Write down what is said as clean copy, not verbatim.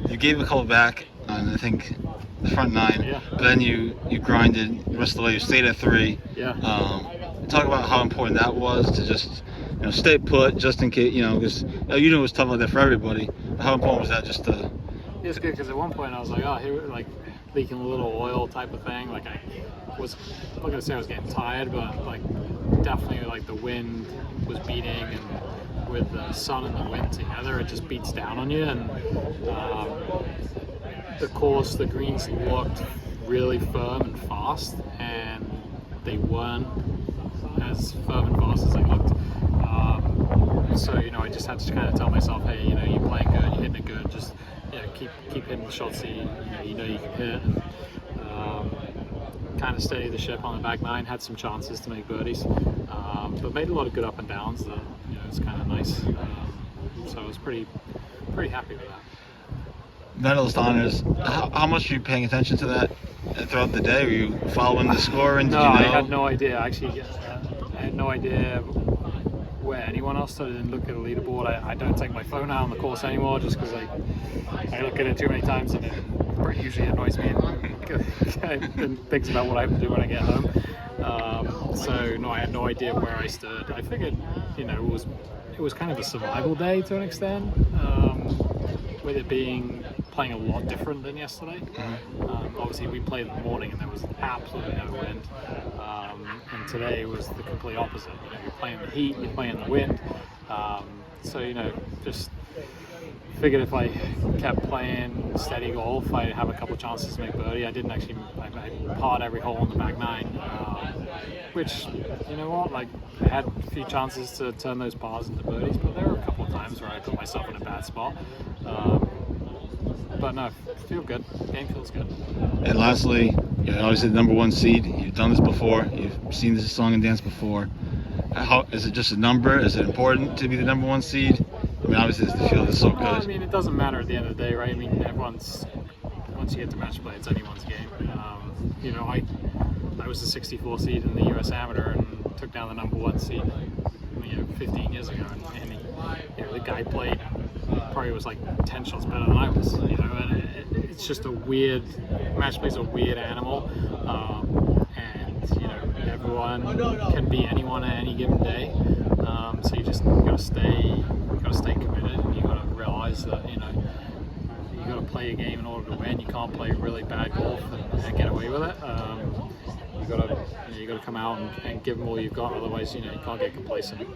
You gave a couple back on, I think, the front nine. Yeah. But then you grinded the rest of the way. You stayed at 3. Yeah. Talk about how important that was to just stay put, just in case, because it was tough like that for everybody. But how important was that just to? It's good because at one point I was like, oh, here, like leaking a little oil type of thing. Like I'm not gonna say I was getting tired, but like definitely like the wind was beating, and with the sun and the wind together, it just beats down on you. And the greens looked really firm and fast, and they weren't as firm and fast as they looked. So I just had to kind of tell myself, hey, you're playing good, you're hitting it good, just keep hitting the shots that you can hit, and kind of steady the ship on the back nine. Had some chances to make birdies, but made a lot of good up and downs that it's kind of nice. So I was pretty happy with that. Medalist honors. How much were you paying attention to that throughout the day? Were you following the score? And no, I had no idea. Actually, I had no idea where anyone else stood. I didn't look at the leaderboard. I don't take my phone out on the course anymore, just because I look at it too many times and it usually annoys me and thinks about what I have to do when I get home. So no, I had no idea where I stood. I figured, it was kind of a survival day to an extent, with it being playing a lot different than yesterday. Obviously, we played in the morning and there was absolutely no wind, and today was the complete opposite. You're playing the heat, you're playing the wind. So just figured if I kept playing steady golf, I'd have a couple of chances to make birdie. I didn't actually. I parred every hole on the back nine, which like I had a few chances to turn those pars into birdies, but there were a couple of times where I put myself in a bad spot. But no, feel good. Game feels good. And lastly, obviously the number 1 seed. You've done this before. You've seen this song and dance before. How is it? Just a number? Is it important to be the number 1 seed? I mean, obviously the field is so good. Well, I mean, it doesn't matter at the end of the day, right? I mean, once you get to match play, it's anyone's game. I was the 64 seed in the US Amateur and took down the number 1 seed, 15 years ago, and the guy played probably was like 10 shots better than I was. And it's just a weird match play's a weird animal, and everyone can be anyone at any given day. So you gotta stay committed, and you gotta realize that you gotta play a game in order to win. You can't play really bad golf and get away with it. You gotta come out and give them all you've got. Otherwise, you can't get complacent.